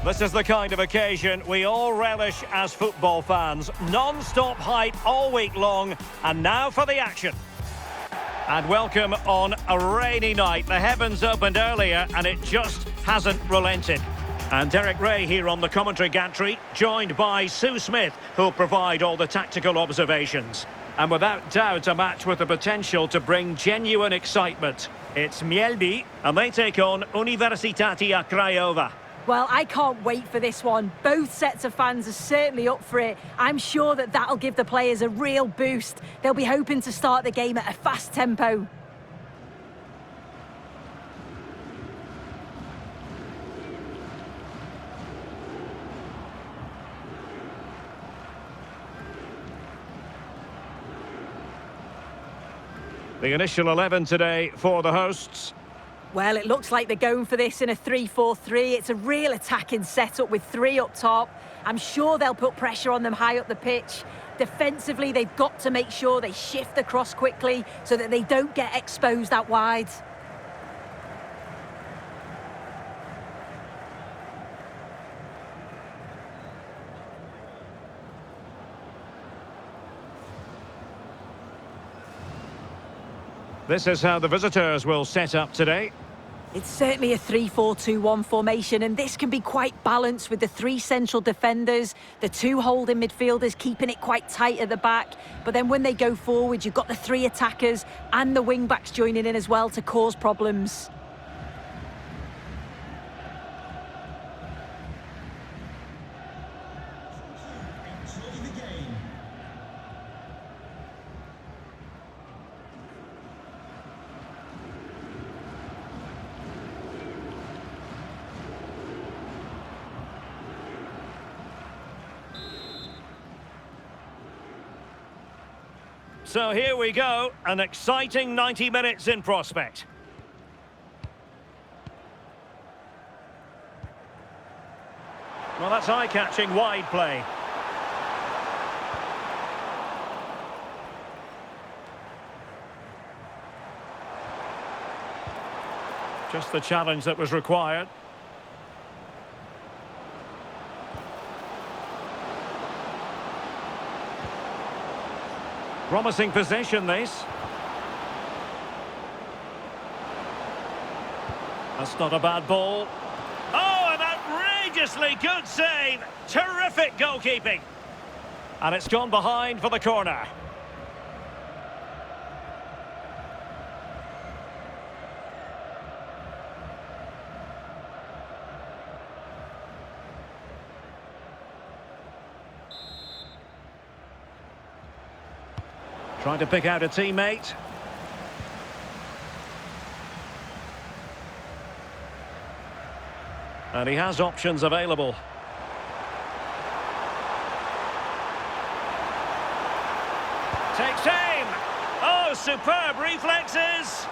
This is the kind of occasion we all relish as football fans. Non-stop hype all week long, and now for the action. And welcome on a rainy night. The heavens opened earlier and it just hasn't relented. And Derek Ray here on the commentary gantry, joined by Sue Smith, who'll provide all the tactical observations. And without doubt, a match with the potential to bring genuine excitement. It's Mjällby, and they take on Universitatea Craiova. Well, I can't wait for this one. Both sets of fans are certainly up for it. I'm sure that'll give the players a real boost. They'll be hoping to start the game at a fast tempo. The initial 11 today for the hosts. Well, it looks like they're going for this in a 3-4-3. It's a real attacking setup with three up top. I'm sure they'll put pressure on them high up the pitch. Defensively, they've got to make sure they shift the cross quickly so that they don't get exposed out wide. This is how the visitors will set up today. It's certainly a 3-4-2-1 formation, and this can be quite balanced with the three central defenders, the two holding midfielders keeping it quite tight at the back. But then when they go forward, you've got the three attackers and the wing-backs joining in as well to cause problems. So here we go, an exciting 90 minutes in prospect. Well, that's eye-catching wide play. Just the challenge that was required. Promising possession, this. That's not a bad ball. Oh, an outrageously good save. Terrific goalkeeping. And it's gone behind for the corner. Trying to pick out a teammate. And he has options available. Takes aim. Oh, superb reflexes.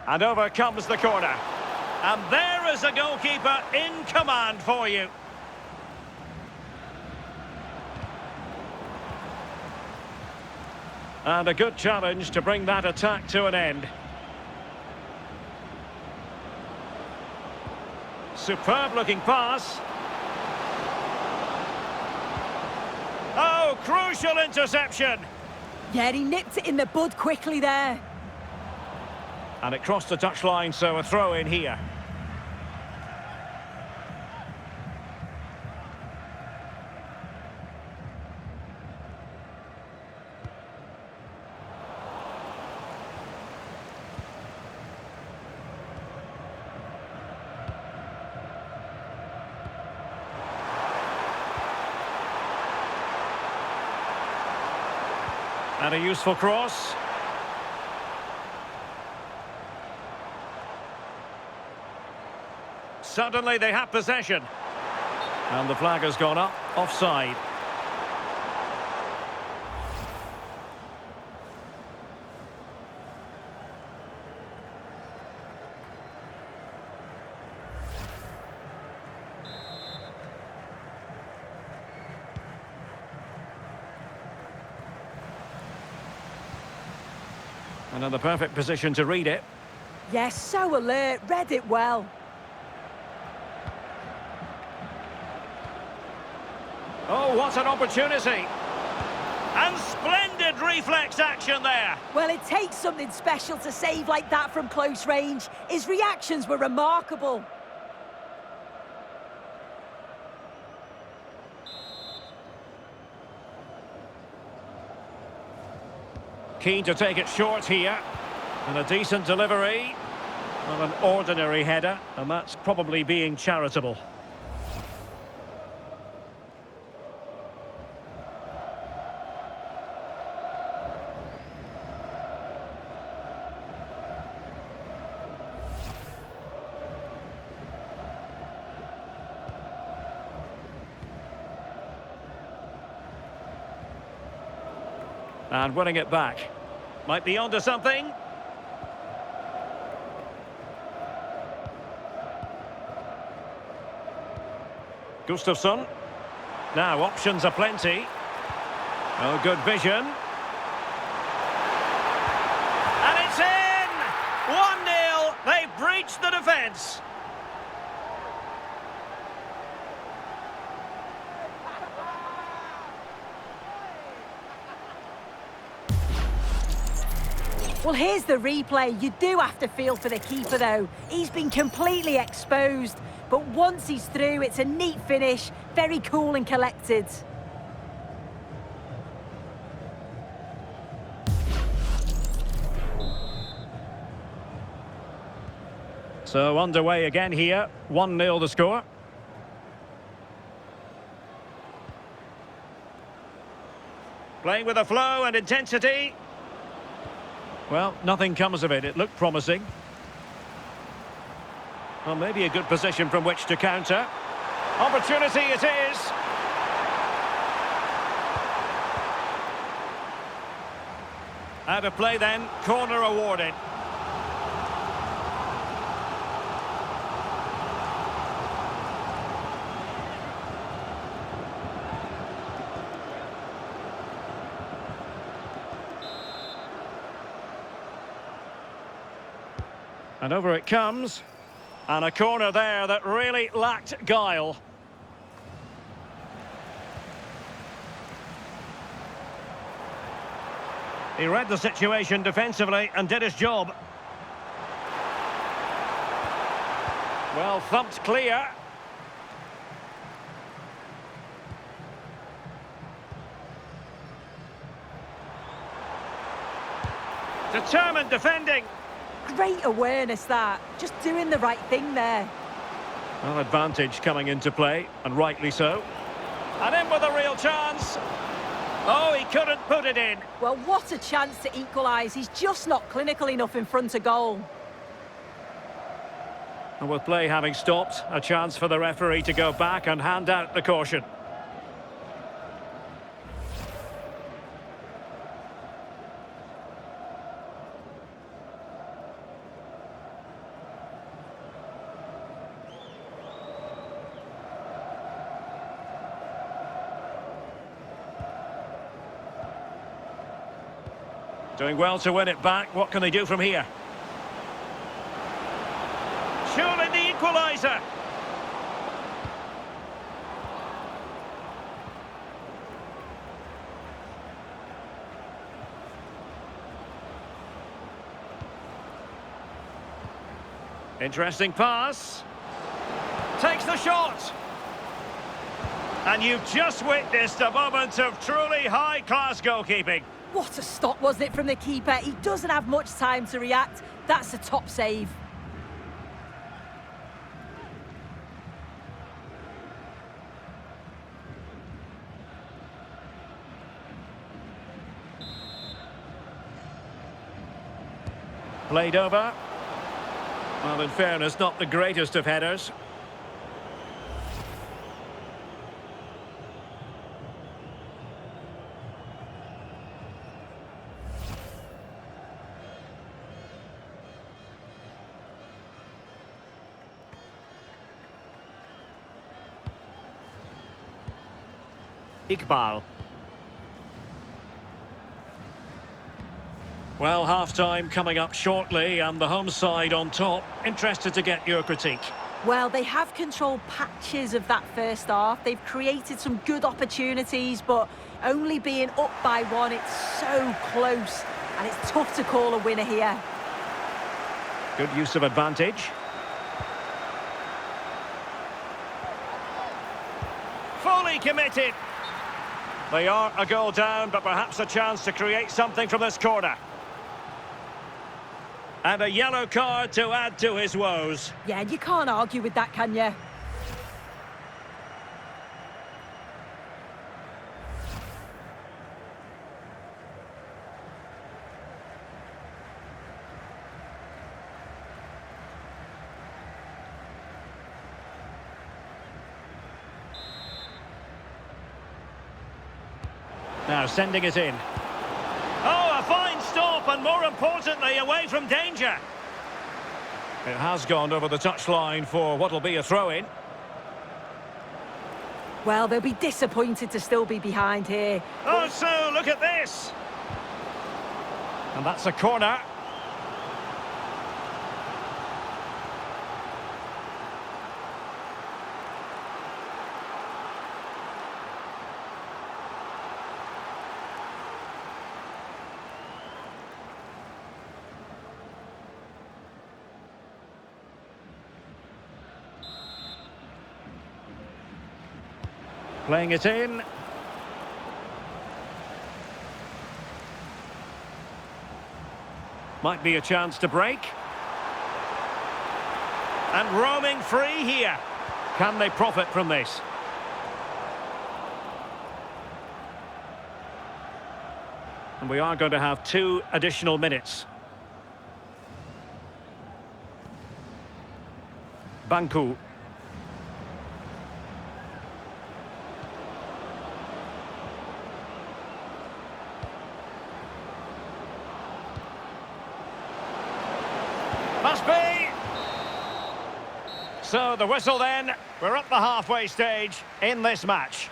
And over comes the corner. And there is a goalkeeper in command for you. And a good challenge to bring that attack to an end. Superb looking pass. Oh, crucial interception. Yeah, he nipped it in the bud quickly there. And it crossed the touchline, so a throw in here. And a useful cross. Suddenly they have possession. And the flag has gone up, offside. And in the perfect position to read it. Yes, so alert, read it well. Oh, what an opportunity. And splendid reflex action there. Well, it takes something special to save like that from close range. His reactions were remarkable. Keen to take it short here. And a decent delivery. Well, an ordinary header, and that's probably being charitable. And winning it back. Might be onto something. Gustafsson. Now options are plenty. Oh, good vision. And it's in! 1-0. They've breached the defence. Well, here's the replay. You do have to feel for the keeper, though. He's been completely exposed. But once he's through, it's a neat finish. Very cool and collected. So underway again here. 1-0 the score. Playing with a flow and intensity. Well, nothing comes of it. It looked promising. Well, maybe a good position from which to counter. Opportunity it is. Out of play then. Corner awarded. And over it comes. And a corner there that really lacked guile. He read the situation defensively and did his job. Well, thumped clear. Determined defending. Great awareness, that. Just doing the right thing there. Well, advantage coming into play, and rightly so. And in with a real chance. Oh, he couldn't put it in. Well, what a chance to equalise. He's just not clinical enough in front of goal. And with play having stopped, a chance for the referee to go back and hand out the caution. Doing well to win it back. What can they do from here? Surely the equaliser. Interesting pass. Takes the shot. And you've just witnessed a moment of truly high-class goalkeeping. What a stop, wasn't it, from the keeper? He doesn't have much time to react. That's a top save. Played over. Well, in fairness, not the greatest of headers. Iqbal. Well, half-time coming up shortly and the home side on top. Interested to get your critique. Well, they have controlled patches of that first half. They've created some good opportunities, but only being up by one, it's so close. And it's tough to call a winner here. Good use of advantage. Fully committed. They are a goal down, but perhaps a chance to create something from this corner. And a yellow card to add to his woes. Yeah, you can't argue with that, can you? Now sending it in. Oh, a fine stop, and more importantly, away from danger. It has gone over the touchline for what will be a throw-in. Well, they'll be disappointed to still be behind here. Oh, so look at this. And that's a corner. Playing it in. Might be a chance to break. And roaming free here. Can they profit from this? And we are going to have 2 additional minutes. Banku. Must be! So the whistle then. We're at the halfway stage in this match.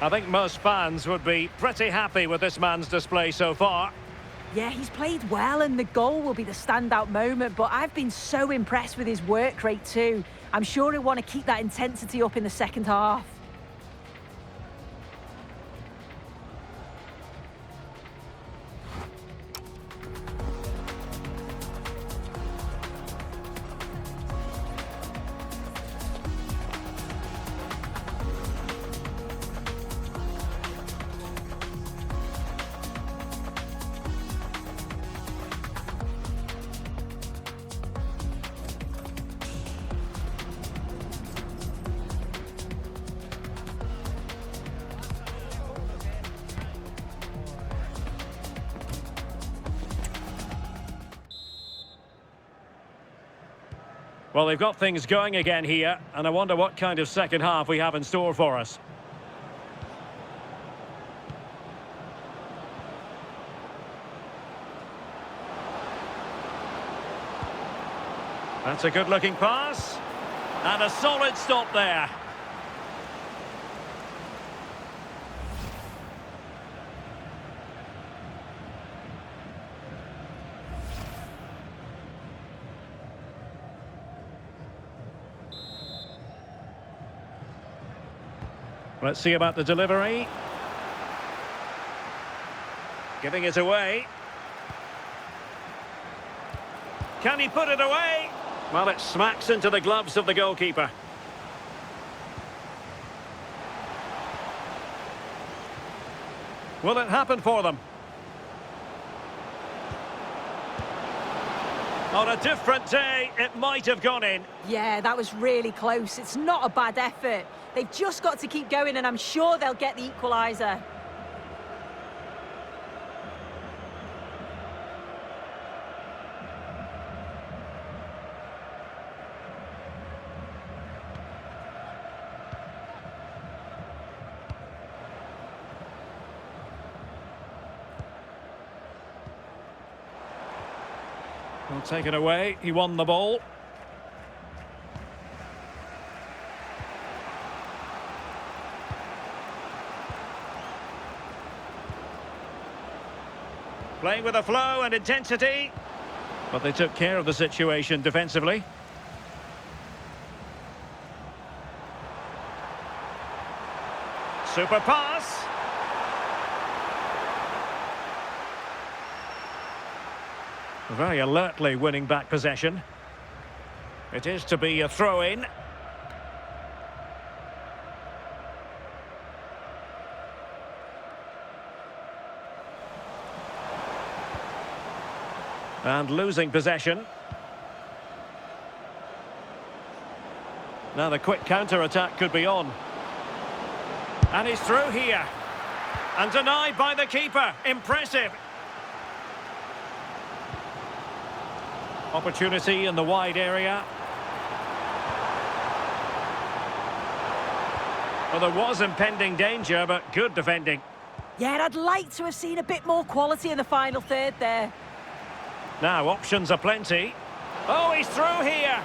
I think most fans would be pretty happy with this man's display so far. Yeah, he's played well and the goal will be the standout moment, but I've been so impressed with his work rate too. I'm sure he'll want to keep that intensity up in the second half. Well, they've got things going again here, and I wonder what kind of second half we have in store for us. That's a good-looking pass. And a solid stop there. Let's see about the delivery. Giving it away. Can he put it away? Well, it smacks into the gloves of the goalkeeper. Will it happen for them? On a different day, it might have gone in. Yeah, that was really close. It's not a bad effort. They've just got to keep going, and I'm sure they'll get the equaliser. We'll take it away. He won the ball. Playing with a flow and intensity. But they took care of the situation defensively. Super pass. Very alertly winning back possession. It is to be a throw-in. And losing possession. Now the quick counter-attack could be on. And he's through here. And denied by the keeper. Impressive. Opportunity in the wide area. Well, there was impending danger, but good defending. Yeah, I'd like to have seen a bit more quality in the final third there. Now, options are plenty. Oh, he's through here.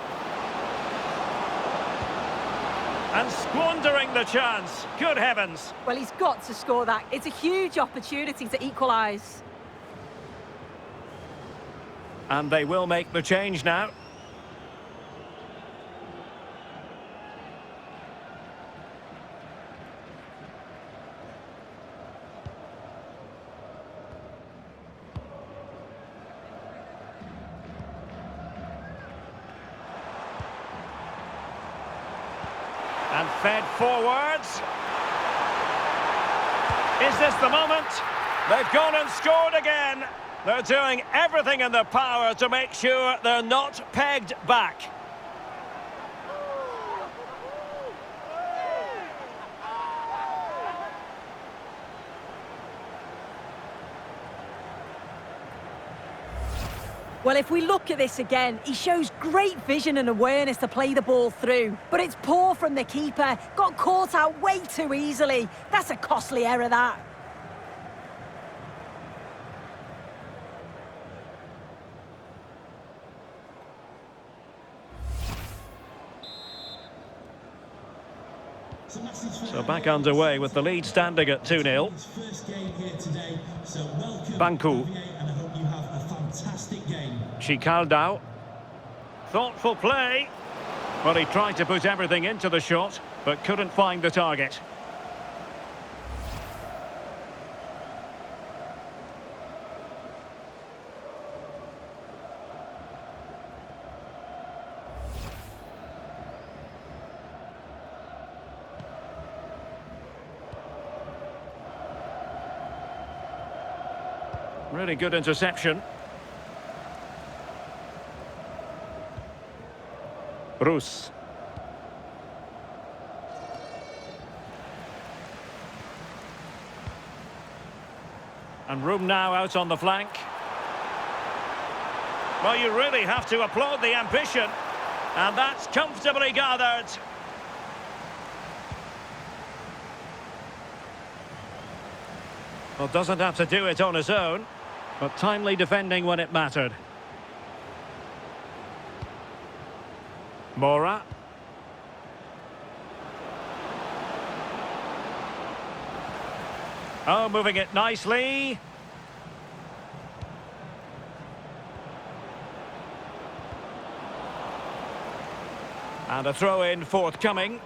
And squandering the chance. Good heavens. Well, he's got to score that. It's a huge opportunity to equalise. And they will make the change now. And fed forwards. Is this the moment? They've gone and scored again. They're doing everything in their power to make sure they're not pegged back. Well, if we look at this again, he shows great vision and awareness to play the ball through. But it's poor from the keeper. Got caught out way too easily. That's a costly error, that. So back underway with the lead standing at 2-0. Banku. Chicaldao. Thoughtful play. Well, he tried to put everything into the shot, but couldn't find the target. Really good interception. Bruce. And room now out on the flank. Well, you really have to applaud the ambition. And that's comfortably gathered. Well, doesn't have to do it on his own, but timely defending when it mattered. Mora. Oh, moving it nicely. And a throw-in forthcoming.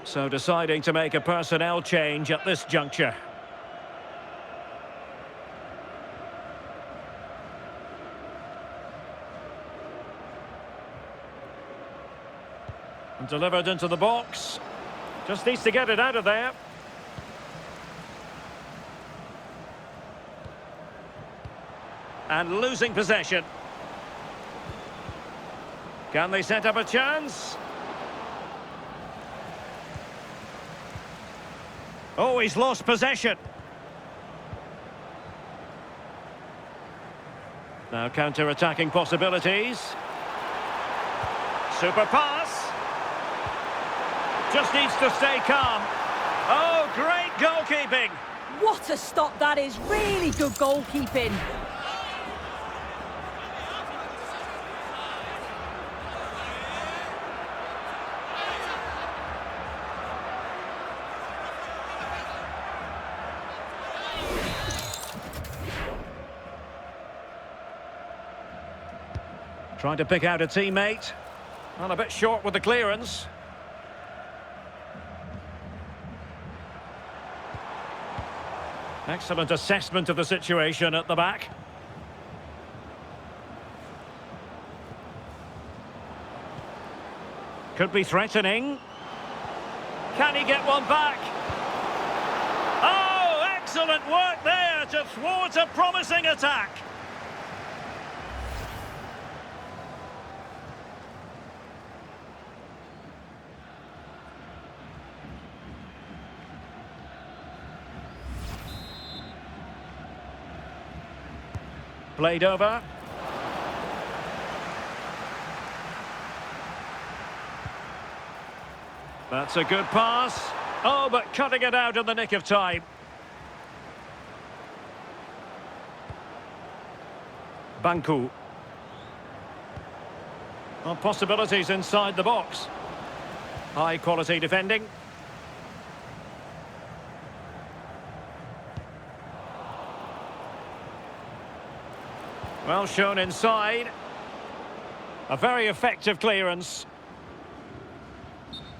So deciding to make a personnel change at this juncture. And delivered into the box. Just needs to get it out of there. And losing possession. Can they set up a chance? Oh, he's lost possession. Now counter-attacking possibilities. Super pass. Just needs to stay calm. Oh, great goalkeeping. What a stop that is. Really good goalkeeping. Trying to pick out a teammate. And a bit short with the clearance. Excellent assessment of the situation at the back. Could be threatening. Can he get one back? Oh, excellent work there to thwart a promising attack. Played over. That's a good pass. Oh, but cutting it out in the nick of time. Banku. Well, possibilities inside the box. High quality defending. Well shown inside. A very effective clearance.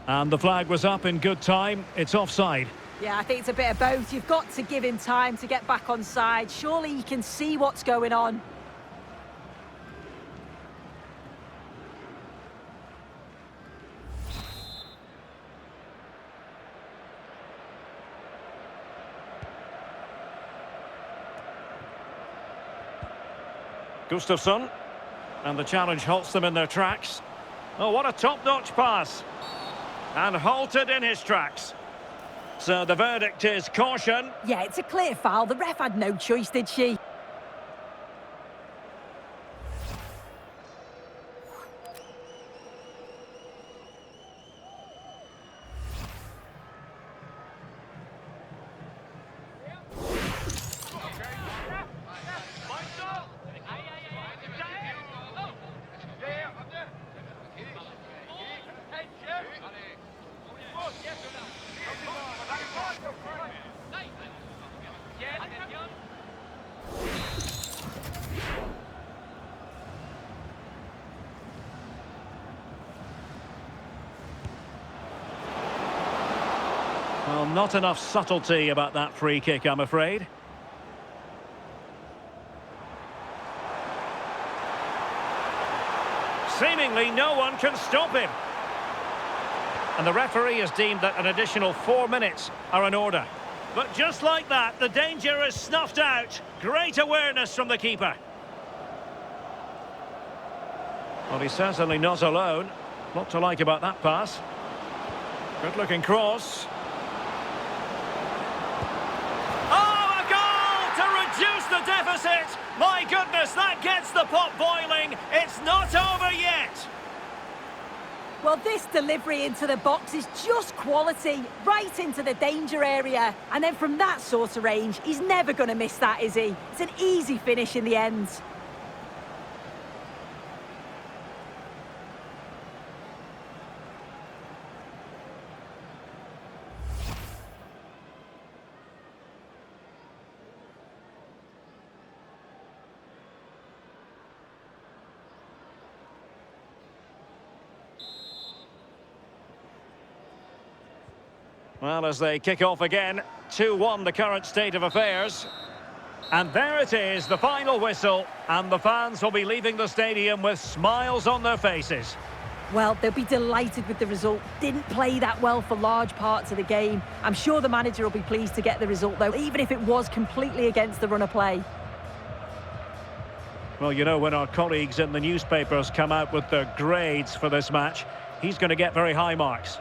And the flag was up in good time. It's offside. Yeah, I think it's a bit of both. You've got to give him time to get back on side. Surely he can see what's going on. Gustafsson, and the challenge halts them in their tracks. Oh, what a top-notch pass. And halted in his tracks. So the verdict is caution. Yeah, it's a clear foul. The ref had no choice, did she? Well, not enough subtlety about that free kick, I'm afraid. Seemingly no one can stop him. And the referee has deemed that an additional 4 minutes are in order. But just like that, the danger is snuffed out. Great awareness from the keeper. Well, he's certainly not alone. Lot to like about that pass. Good-looking cross. Oh, a goal to reduce the deficit! My goodness, that gets the pot boiling. It's not over yet. Well, this delivery into the box is just quality, right into the danger area. And then from that sort of range, he's never going to miss that, is he? It's an easy finish in the end. Well, as they kick off again, 2-1 the current state of affairs. And there it is, the final whistle, and the fans will be leaving the stadium with smiles on their faces. Well, they'll be delighted with the result. Didn't play that well for large parts of the game. I'm sure the manager will be pleased to get the result, though, even if it was completely against the run of play. Well, you know, when our colleagues in the newspapers come out with their grades for this match, he's going to get very high marks.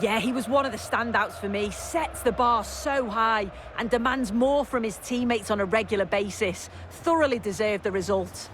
Yeah, he was one of the standouts for me. Sets the bar so high and demands more from his teammates on a regular basis. Thoroughly deserved the result.